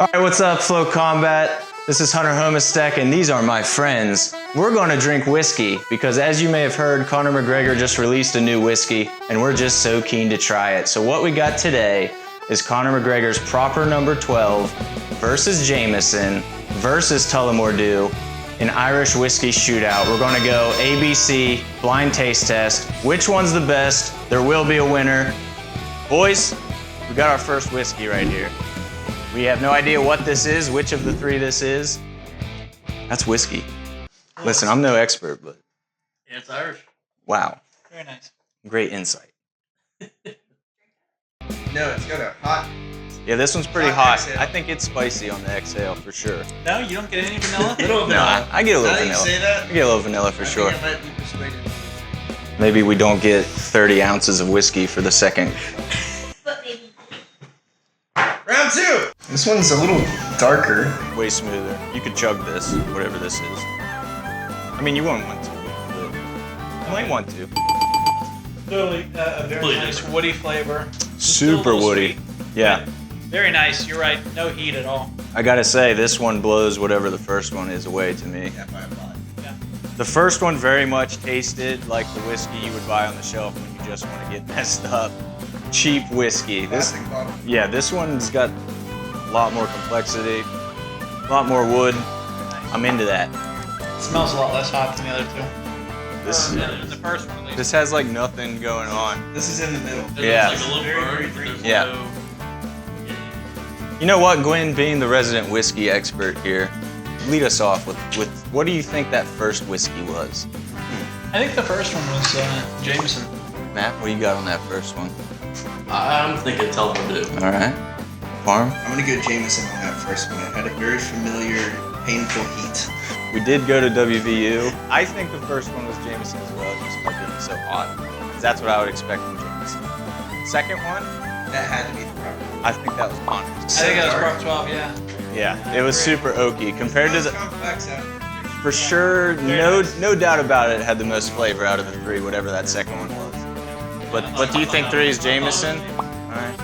All right, what's up, FloCombat? This is Hunter Homistek, and these are my friends. We're gonna drink whiskey because, as you may have heard, Conor McGregor just released a new whiskey, and we're just so keen to try it. So what we got today is Conor McGregor's Proper No. 12 versus Jameson versus Tullamore Dew, an Irish whiskey shootout. We're gonna go ABC, blind taste test. Which one's the best? There will be a winner. Boys, we got our first whiskey right here. We have no idea what this is, which of the three this is. That's whiskey. Listen, I'm no expert, but... Yeah, it's Irish. Wow. Very nice. Great insight. No, it's got a hot... Yeah, this one's pretty hot. Exhale. I think it's spicy on the exhale for sure. No, you don't get any vanilla? No, I get a little Now that you vanilla. say that, I get a little vanilla for sure. I think I might be persuaded. Maybe we don't get 30 ounces of whiskey for the second. Round two! This one's a little darker. Way smoother. You could chug this, whatever this is. I mean, you won't want to, but you might want to. Clearly a very nice woody flavor. Super woody. Sweet. Yeah. Very nice, you're right. No heat at all. I gotta say, this one blows whatever the first one is away to me. Yeah, by a lot. Yeah. The first one very much tasted like the whiskey you would buy on the shelf when you just want to get messed up. Cheap whiskey. Plastic bottle. Yeah, this one's got a lot more complexity, a lot more wood. I'm into that. It smells a lot less hot than the other two. This, The first one, at least. this has like nothing going on. This is in the middle. Yeah. There's like a little burn, but there's Yeah. no... You know what, Gwen, being the resident whiskey expert here, lead us off with what do you think that first whiskey was? I think the first one was Jameson. Matt, what do you got on that first one? I'm thinking Tullamore Dew. All right. Farm? I'm gonna go Jameson on that first one. It had a very familiar, painful heat. We did go to WVU. I think the first one was Jameson as well, just by being so hot. 'Cause that's what I would expect from Jameson. Second one, That had to be the proper. I think that was Connor's. I think that was dark. Prop 12, yeah. Yeah, it was super oaky compared to It's the. complex out. For sure, no doubt about it, had the most flavor out of the three, whatever that second one was. But do you think three is Jameson? All right.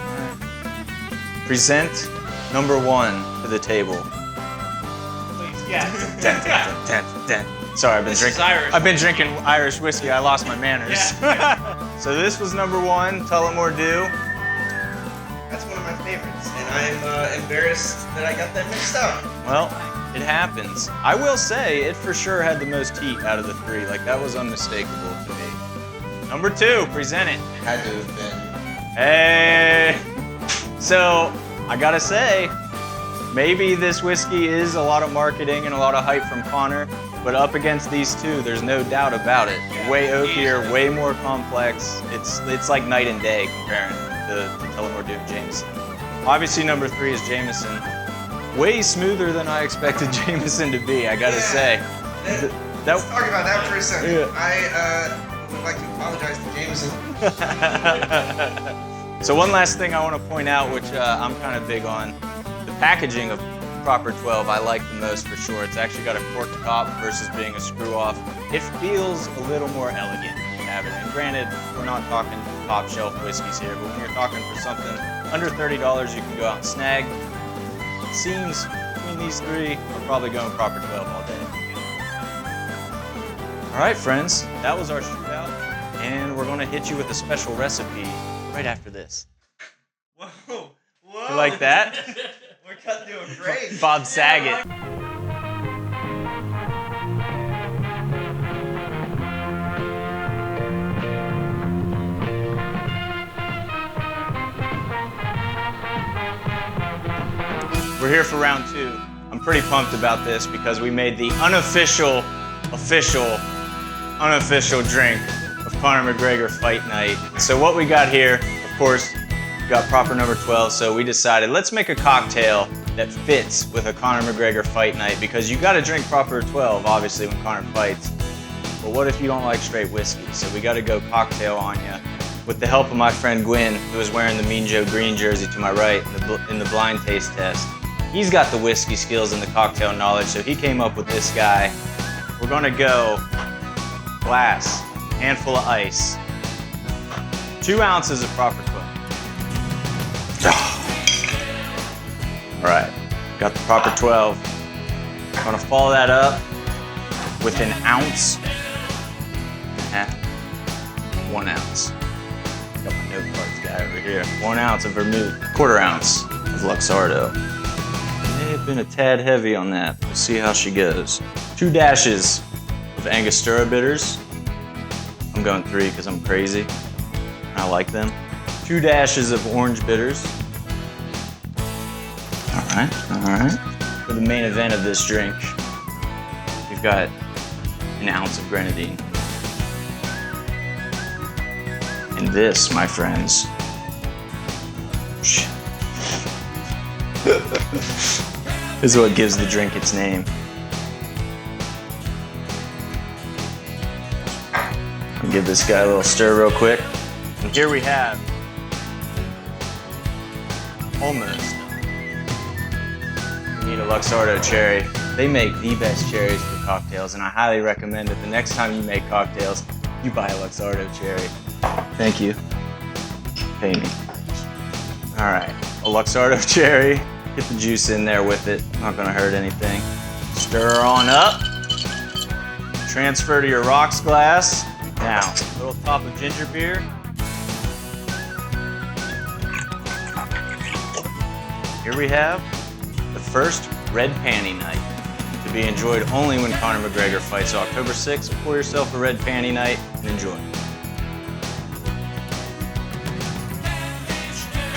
Present number one to the table. Please, yeah. Dun, dun, dun, dun, dun. Sorry, I've been drinking Irish whiskey. I lost my manners. So this was number one, Tullamore Dew. That's one of my favorites, and I'm embarrassed that I got that mixed up. Well, it happens. I will say it for sure had the most heat out of the three. Like, that was unmistakable to me. Number two, present it. Had to have been. Hey! So, I gotta say, maybe this whiskey is a lot of marketing and a lot of hype from Conor, but up against these two, there's no doubt about it. Way oakier, way more complex. It's like night and day comparing to Tullamore Dew and Jameson. Obviously, number three is Jameson. Way smoother than I expected Jameson to be, I gotta say. Let's talk about that for a second. Yeah. I would like to apologize to Jameson. So one last thing I want to point out, which I'm kind of big on, the packaging of Proper 12 I like the most for sure. It's actually got a cork top versus being a screw off. It feels a little more elegant when you have it. And granted, we're not talking top shelf whiskeys here, but when you're talking for something under $30 you can go out and snag. It seems between these three, we're probably going Proper 12 all day. All right, friends, that was our shootout, and we're gonna hit you with a special recipe right after this. Whoa, whoa. You like that? We're cutting to a break. Bob Saget. We're here for round two. I'm pretty pumped about this because we made the unofficial drink of Conor McGregor Fight Night. So what we got here, of course, we got Proper No. 12, so we decided let's make a cocktail that fits with a Conor McGregor Fight Night because you gotta drink Proper 12, obviously, when Conor fights. But what if you don't like straight whiskey? So we gotta go cocktail on ya with the help of my friend Gwyn, who is wearing the Mean Joe Green jersey to my right in the blind taste test. He's got the whiskey skills and the cocktail knowledge, so he came up with this guy. We're gonna go glass, handful of ice, 2 ounces of Proper 12. All right, Got the proper 12. I'm gonna follow that up with an ounce and a half. 1 ounce. Got my note cards guy over here. 1 ounce of vermouth, 1/4 ounce of Luxardo. May have been a tad heavy on that. We'll see how she goes. 2 dashes of Angostura bitters. I'm going 3 because I'm crazy. I like them. 2 dashes of orange bitters. All right. For the main event of this drink, we've got an ounce of grenadine. And this, my friends, is what gives the drink its name. I'll give this guy a little stir real quick. And here we have almost. We need a Luxardo cherry. They make the best cherries for cocktails, and I highly recommend that the next time you make cocktails, you buy a Luxardo cherry. Thank you. Pay me. All right, a Luxardo cherry. Get the juice in there with it. Not gonna hurt anything. Stir on up. Transfer to your rocks glass. Now, a little top of ginger beer. Here we have the first Red Panty Night, to be enjoyed only when Conor McGregor fights October 6th. Pour yourself a Red Panty Night and enjoy.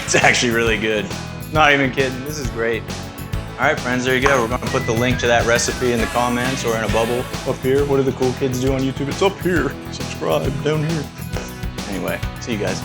It's actually really good. Not even kidding, this is great. All right, friends, there you go. We're gonna put the link to that recipe in the comments or in a bubble up here. What do the cool kids do on YouTube? It's up here. Subscribe down here. Anyway, see you guys.